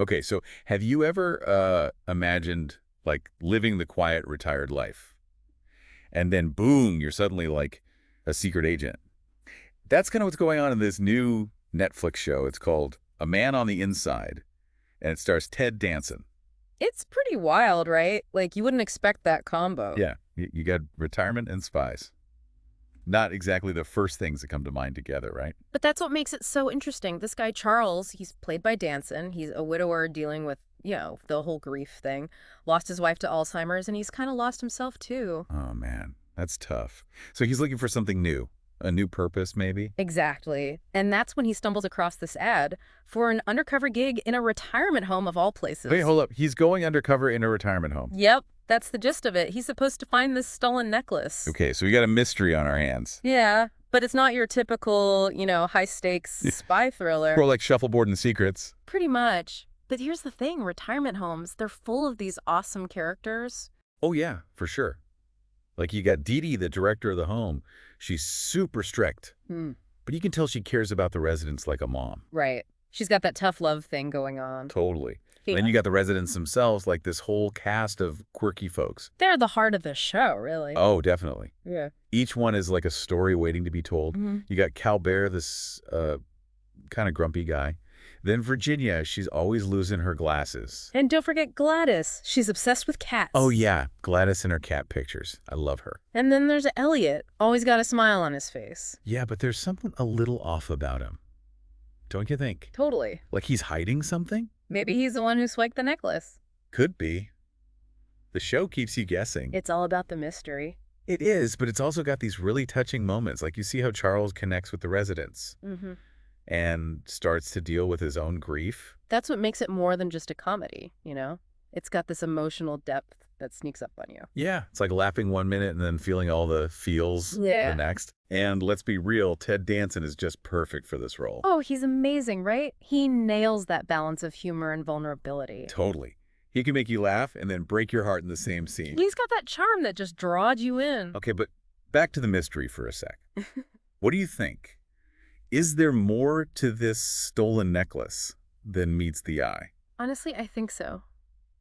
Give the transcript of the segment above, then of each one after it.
Okay, so have you ever imagined like living the quiet, retired life, and then boom, you're suddenly like a secret agent? That's kind of what's going on in this new Netflix show. It's called A Man on the Inside, and it stars Ted Danson. It's pretty wild, right? Like, you wouldn't expect that combo. Yeah, you got retirement and spies. Not exactly the first things that come to mind together, right? But that's what makes it so interesting. This guy, Charles, he's played by Danson. He's a widower dealing with, the whole grief thing. Lost his wife to Alzheimer's, and he's kind of lost himself, too. Oh, man, that's tough. So he's looking for something new, a new purpose, maybe? Exactly. And that's when he stumbles across this ad for an undercover gig in a retirement home of all places. Wait, hold up. He's going undercover in a retirement home. Yep, that's the gist of it. He's supposed to find this stolen necklace. Okay, so we got a mystery on our hands. Yeah, but it's not your typical, high-stakes spy thriller. More like shuffleboard and secrets. Pretty much. But here's the thing, retirement homes, they're full of these awesome characters. Oh, yeah, for sure. Like you got Dee Dee, the director of the home. She's super strict, but you can tell she cares about the residents like a mom. Right. She's got that tough love thing going on. Totally. Yeah. Then you got the residents themselves, like this whole cast of quirky folks. They're the heart of the show, really. Oh, definitely. Yeah. Each one is like a story waiting to be told. You got Calbert, this kind of grumpy guy. Then Virginia, she's always losing her glasses. And don't forget Gladys. She's obsessed with cats. Oh, yeah. Gladys and her cat pictures. I love her. And then there's Elliot. Always got a smile on his face. Yeah, but there's something a little off about him. Don't you think? Totally. Like he's hiding something? Maybe he's the one who swiped the necklace. Could be. The show keeps you guessing. It's all about the mystery. It is, but it's also got these really touching moments. Like you see how Charles connects with the residents and starts to deal with his own grief. That's what makes it more than just a comedy, It's got this emotional depth that sneaks up on you. Yeah, it's like laughing one minute and then feeling all the feels Yeah. the next. And let's be real, Ted Danson is just perfect for this role. Oh, he's amazing, right? He nails that balance of humor and vulnerability. Totally. He can make you laugh and then break your heart in the same scene. He's got that charm that just draws you in. Okay, but back to the mystery for a sec. What do you think? Is there more to this stolen necklace than meets the eye? Honestly, I think so.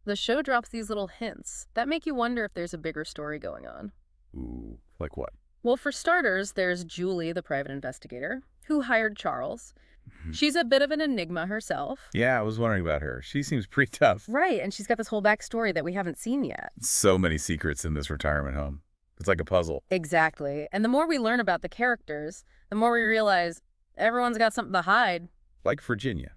The show drops these little hints that make you wonder if there's a bigger story going on. Ooh, like what? Well, for starters, there's Julie, the private investigator, who hired Charles. She's a bit of an enigma herself. Yeah, I was wondering about her. She seems pretty tough. Right, and she's got this whole backstory that we haven't seen yet. So many secrets in this retirement home. It's like a puzzle. Exactly. And the more we learn about the characters, the more we realize everyone's got something to hide. Like Virginia.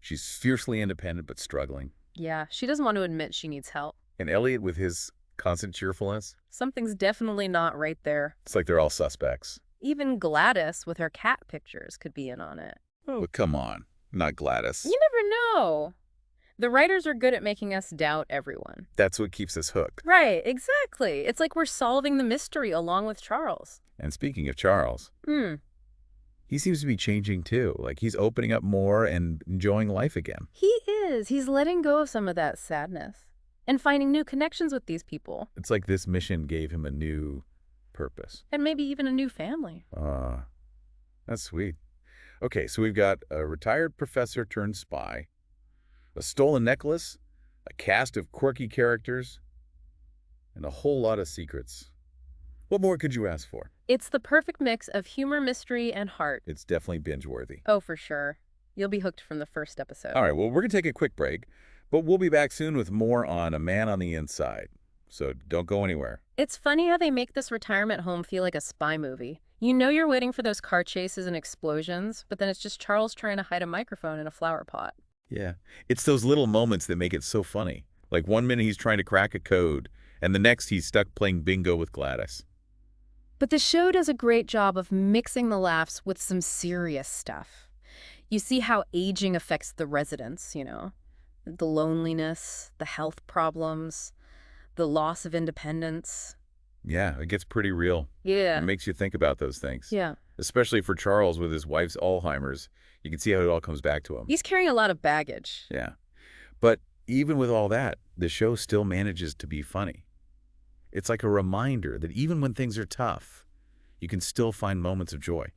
She's fiercely independent but struggling. Yeah, she doesn't want to admit she needs help. And Elliot with his constant cheerfulness. Something's definitely not right there. It's like they're all suspects. Even Gladys with her cat pictures could be in on it. Oh, but come on. Not Gladys. You never know. The writers are good at making us doubt everyone. That's what keeps us hooked. Right, exactly. It's like we're solving the mystery along with Charles. And speaking of Charles, he seems to be changing too. Like he's opening up more and enjoying life again. He is. He's letting go of some of that sadness and finding new connections with these people. It's like this mission gave him a new purpose. And maybe even a new family. That's sweet. Okay, so we've got a retired professor turned spy, a stolen necklace, a cast of quirky characters, and a whole lot of secrets. What more could you ask for? It's the perfect mix of humor, mystery, and heart. It's definitely binge-worthy. Oh, for sure. You'll be hooked from the first episode. All right, well, we're going to take a quick break, but we'll be back soon with more on A Man on the Inside. So don't go anywhere. It's funny how they make this retirement home feel like a spy movie. You know you're waiting for those car chases and explosions, but then it's just Charles trying to hide a microphone in a flower pot. Yeah, it's those little moments that make it so funny. Like one minute he's trying to crack a code, and the next he's stuck playing bingo with Gladys. But the show does a great job of mixing the laughs with some serious stuff. You see how aging affects the residents, the loneliness, the health problems, the loss of independence. Yeah, it gets pretty real. Yeah. It makes you think about those things. Yeah. Especially for Charles with his wife's Alzheimer's. You can see how it all comes back to him. He's carrying a lot of baggage. Yeah. But even with all that, the show still manages to be funny. It's like a reminder that even when things are tough, you can still find moments of joy.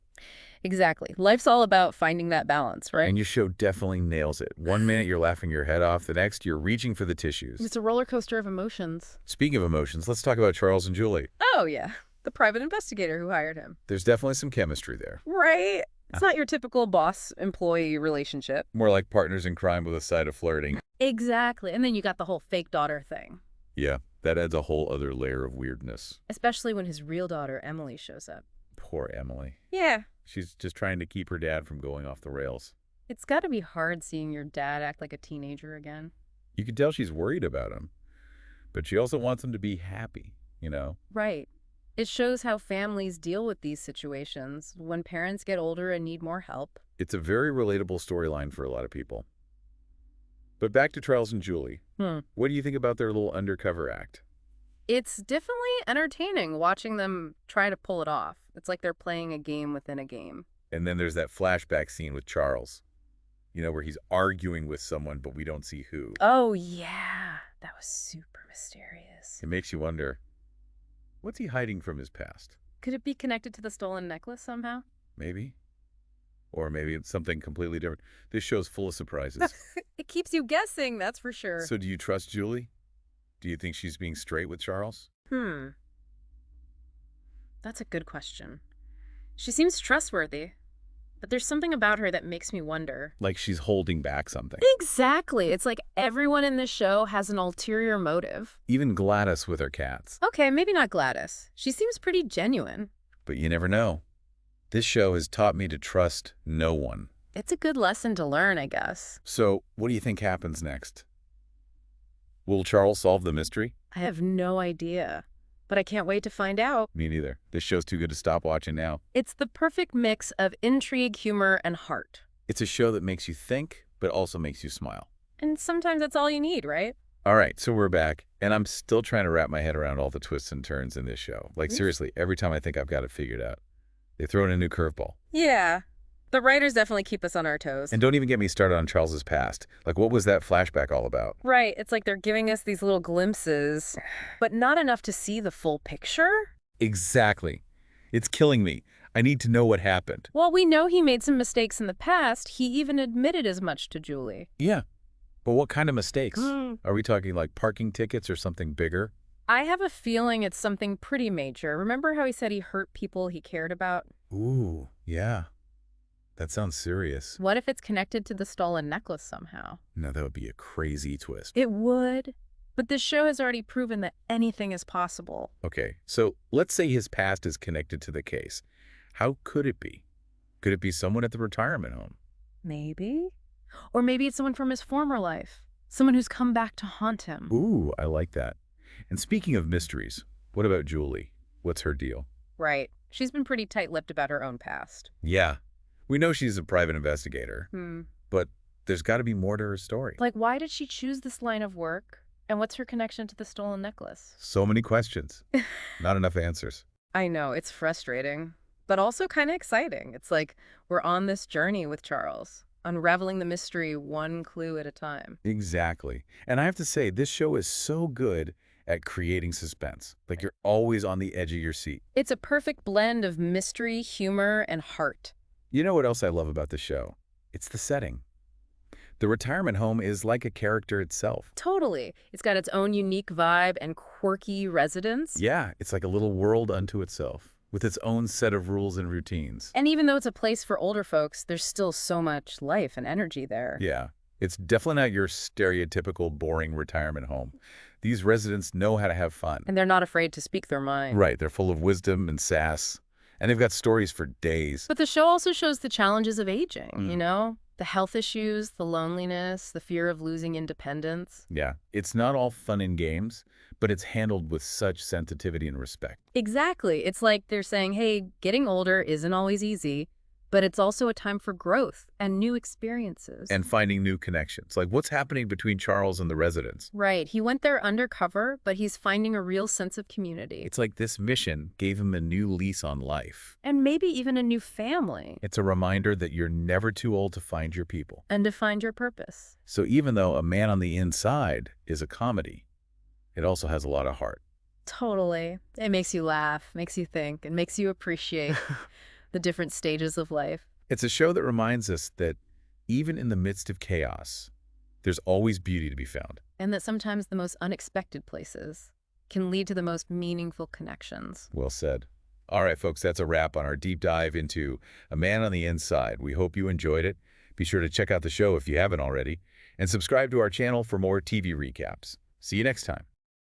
Exactly. Life's all about finding that balance, right? And your show definitely nails it. One minute you're laughing your head off, the next you're reaching for the tissues. It's a roller coaster of emotions. Speaking of emotions, let's talk about Charles and Julie. Oh, yeah. The private investigator who hired him. There's definitely some chemistry there. Right. It's not your typical boss-employee relationship. More like partners in crime with a side of flirting. Exactly. And then you got the whole fake daughter thing. Yeah, that adds a whole other layer of weirdness. Especially when his real daughter, Emily, shows up. Poor Emily. Yeah. She's just trying to keep her dad from going off the rails. It's got to be hard seeing your dad act like a teenager again. You can tell she's worried about him, but she also wants him to be happy, you know? Right. It shows how families deal with these situations when parents get older and need more help. It's a very relatable storyline for a lot of people. But back to Charles and Julie. What do you think about their little undercover act? It's definitely entertaining watching them try to pull it off. It's like they're playing a game within a game. And then there's that flashback scene with Charles, you know, where he's arguing with someone, but we don't see who. Oh, yeah. That was super mysterious. It makes you wonder, what's he hiding from his past? Could it be connected to the stolen necklace somehow? Maybe. Or maybe it's something completely different. This show's full of surprises. It keeps you guessing, that's for sure. So do you trust Julie? Do you think she's being straight with Charles? That's a good question. She seems trustworthy, but there's something about her that makes me wonder. Like she's holding back something. Exactly. It's like everyone in this show has an ulterior motive. Even Gladys with her cats. Okay, maybe not Gladys. She seems pretty genuine. But you never know. This show has taught me to trust no one. It's a good lesson to learn, I guess. So, what do you think happens next? Will Charles solve the mystery? I have no idea, but I can't wait to find out. Me neither. This show's too good to stop watching now. It's the perfect mix of intrigue, humor, and heart. It's a show that makes you think, but also makes you smile. And sometimes that's all you need, right? All right, so we're back, and I'm still trying to wrap my head around all the twists and turns in this show. Like, seriously, every time I think I've got it figured out, they throw in a new curveball. Yeah. The writers definitely keep us on our toes. And don't even get me started on Charles's past. Like, what was that flashback all about? Right. It's like they're giving us these little glimpses, but not enough to see the full picture. Exactly. It's killing me. I need to know what happened. Well, we know he made some mistakes in the past. He even admitted as much to Julie. Yeah. But what kind of mistakes? Are we talking like parking tickets or something bigger? I have a feeling it's something pretty major. Remember how he said he hurt people he cared about? Ooh, yeah. That sounds serious. What if it's connected to the stolen necklace somehow? No, that would be a crazy twist. It would. But this show has already proven that anything is possible. Okay, so let's say his past is connected to the case. How could it be? Could it be someone at the retirement home? Maybe. Or maybe it's someone from his former life. Someone who's come back to haunt him. Ooh, I like that. And speaking of mysteries, what about Julie? What's her deal? Right. She's been pretty tight-lipped about her own past. Yeah. We know she's a private investigator, but there's got to be more to her story. Like, why did she choose this line of work? And what's her connection to the stolen necklace? So many questions. Not enough answers. I know, it's frustrating, but also kind of exciting. It's like we're on this journey with Charles, unraveling the mystery one clue at a time. Exactly. And I have to say, this show is so good at creating suspense. Like you're always on the edge of your seat. It's a perfect blend of mystery, humor, and heart. You know what else I love about the show? It's the setting. The retirement home is like a character itself. Totally. It's got its own unique vibe and quirky residents. Yeah, it's like a little world unto itself, with its own set of rules and routines. And even though it's a place for older folks, there's still so much life and energy there. Yeah, it's definitely not your stereotypical boring retirement home. These residents know how to have fun. And they're not afraid to speak their mind. Right, they're full of wisdom and sass. And they've got stories for days. But the show also shows the challenges of aging, you know? The health issues, the loneliness, the fear of losing independence. Yeah, it's not all fun and games, but it's handled with such sensitivity and respect. Exactly. It's like they're saying, hey, getting older isn't always easy, but it's also a time for growth and new experiences. And finding new connections. Like what's happening between Charles and the residents? Right. He went there undercover, but he's finding a real sense of community. It's like this mission gave him a new lease on life. And maybe even a new family. It's a reminder that you're never too old to find your people. And to find your purpose. So even though A Man on the Inside is a comedy, it also has a lot of heart. Totally. It makes you laugh, makes you think, and makes you appreciate the different stages of life. It's a show that reminds us that even in the midst of chaos, there's always beauty to be found. And that sometimes the most unexpected places can lead to the most meaningful connections. Well said. All right, folks, that's a wrap on our deep dive into A Man on the Inside. We hope you enjoyed it. Be sure to check out the show if you haven't already, and subscribe to our channel for more TV recaps. See you next time.